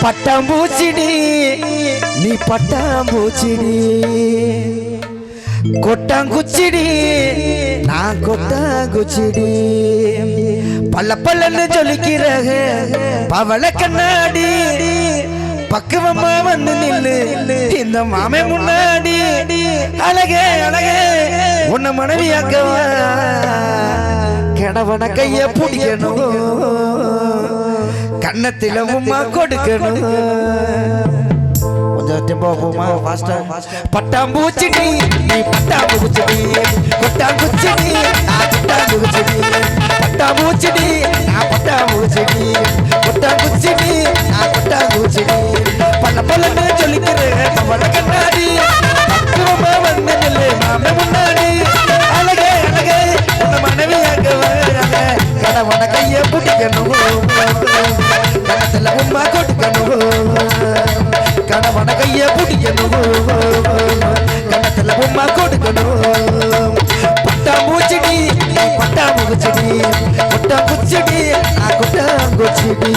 பட்டாம்பூச்சிடி நீ பட்டாம்பூச்சிடி கொட்டாங்குச்சிடி நான் கொட்டாங்குச்சிடி பல்ல பல்லன்னு சொல்லிக்கிற பவள கண்ணாடி பக்குவமா வந்து நில்லு இந்த மாமே முன்னாடி அழகே அழகே உன்னை மனைவியாக்கவா கிடவன கைய பிடிக்கணும் கண்ணத்தில உம்மா கொடுக்கணும் கொஞ்சம் டெம்போ போமா ஃபாஸ்டா பட்டாம்பூச்சிடி நீ பட்டாம்பூச்சிடி கொட்டாங்குச்சிடி நான் கொட்டாங்குச்சிடி பட்டாம்பூச்சிடி நான் பட்டாம்பூச்சிடி கொட்டாங்குச்சிடி நான் கொட்டாங்குச்சிடி பல்ல பல்லன்னு சொல்லிக்கிறேன் பவள கண்ணாடி பக்குவமா வந்து நில்லு மாமே முன்னாடி அழகே அழகே உன்னை மனைவியாக கடவன கைய பிடிக்கணும் கணத்துல உம்மா கொடுக்கணும் கடவன கைய பிடிக்கணும் கணத்துல உம்மா கொடுக்கணும் பட்டாம்பூச்சிடி பட்டாம்பூச்சிடி கொட்டாங்குச்சிடி நான் கொட்டாங்குச்சிடி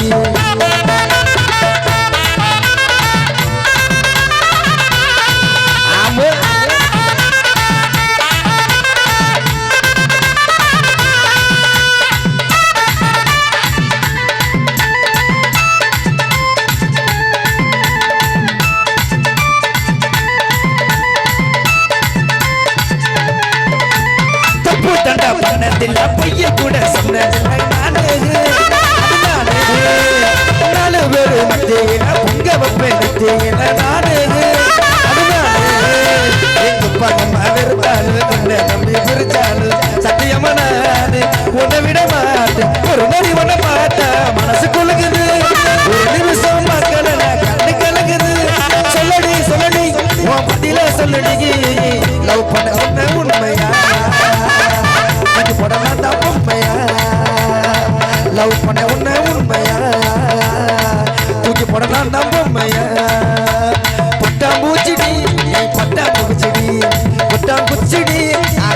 பைய கூட சொன்னதில்லை நாலு பேரு மத்தியில பொங்க வைப்பேன் நானு எங்க பக்கம் வெறுத்தாலு கண்ண நம்பி பிரிச்சாலு சத்தியமா நானு உன்னை விட மாட்டேன் ஒரு நடி உன்னை பார்த்தா மனசு கொழுகுது ஒரு நிமிஷம் மக்கள் கண்ணு கலங்குது சொல்லடி சொல்லடி உன் பதில சொல்லடி லவ் பண்ண உன்ன உண்மையா உண்மையா லவ் பண்ண உன்ன உண்மையா தூக்கி போடலாம் நம்ம உண்மையா பட்டாம்பூச்சிடி பட்டாம்பூச்சிடி கொட்டாங்குச்சிடி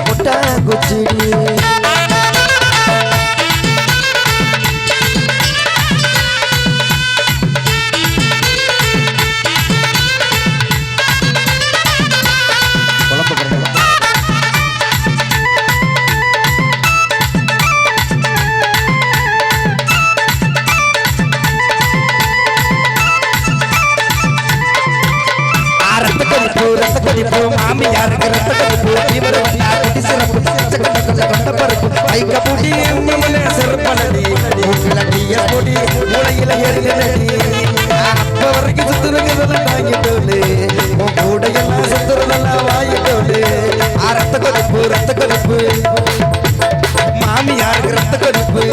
கொட்டாங்குச்சிடி மாமியாருக்கு ரத்த கருப்பு இவர் வந்தா குடி சிறப்பு கொண்ட பருப்பு ஐக்க பூட்டி உம்மனே செருப்பலடி மூக்கில டீய பொடி மூளையில எரியுதடி அப்ப வரைக்கும் சுத்துறதெல்லாம் தாங்கிட்டோலே உன் கூட எல்லாம் சுத்துறதெல்லாம் வாங்கிட்டோலே ரத்த கருப்பு மாமியாருக்கு ரத்த கருப்பு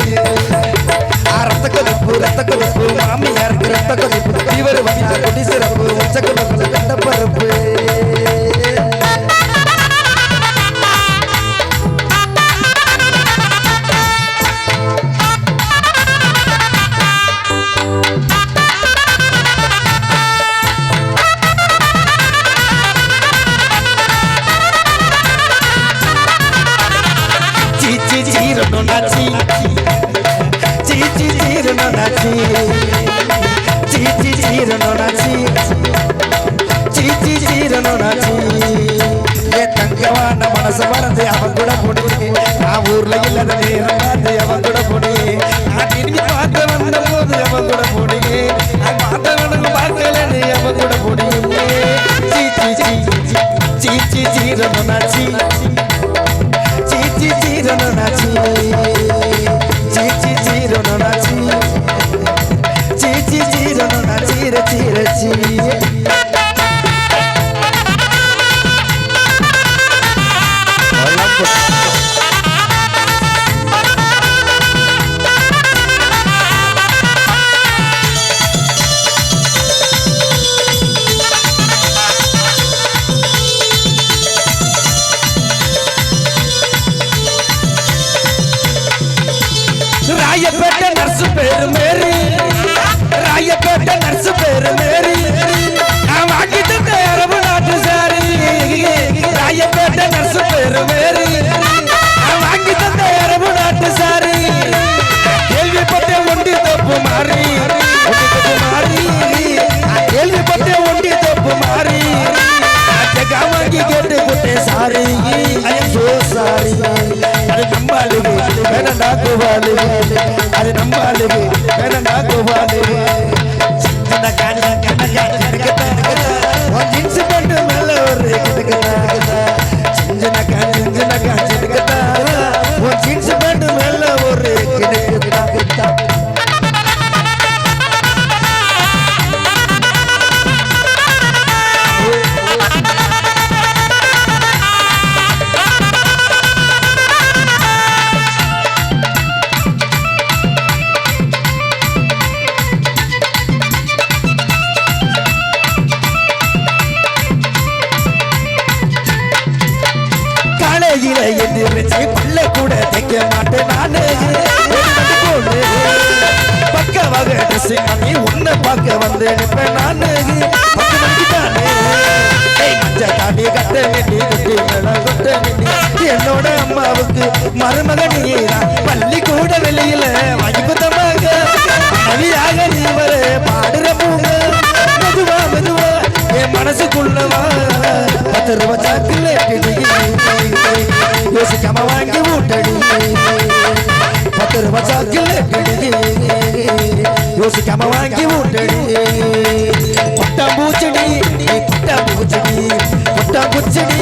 ரத்த கருப்பு மாமியாருக்கு ரத்த கருப்பு இவர் வந்தா குடி சிறப்பு கொண்ட பருப்பு தங்கவான மனசு மறந்து அவன் கூட போடுவே நான் ஊர்ல இல்லாத நேரம் பார்த்து அவன் கூட போடுவே நான் திரும்பி பார்த்து வந்த போது அவன் கூட போடுவே நான் பார்த்தவனுக்கு பார்க்கலன்னு அவன் கூட போடுவே சீரனாச்சி சீரனாச்சி ராயப்பேட்டை நர்சு பேரு மேரி ராயப்பேட்டை நர்சு பேரு Mary sorry I am so sorry அது நம்பாலு வேணண்டா கோபாலு அது நம்பாலு வேணண்டா கோபாலு சின்ன காண கண்ணகா உன் ஜீன்ஸ் பேண்ட் மேல ஒரு கிடக்குதா சின்ன காண உன் ஜீன்ஸ் பேண்ட் மேல ஒரு கிடக்குதா காலையில எந்திரிச்சு பல்ல கூட தைக்க மாட்டேன் நானு பக்கவாக ட்ரெஸ்ஸிங் பண்ணி உன்னை பார்க்க வந்து நிற்பேன் நானு 10 மணிக்கு தானே மஞ்ச தாண்டி கட்ட வேண்டி குட்டி மேல கொட்ட வேண்டி என்னோட அம்மாவுக்கு மருமகனே பள்ளி கூட வெளியில வாங்கி குத்தமாக நவியாக நீ வர பாடுற பூங்க மெதுவா மெதுவா என் மனசுக்குள்ளவா 10 ரூபா சாக்லேட் யோசிக்காம வாங்கி ஊட்டடி 10 ரூபா சாக்லேட் யோசிக்காம வாங்கி ஊட்டடி பட்டாம்பூச்சடி பட்டாம்பூச்சடி பட்டாம்பூச்சடி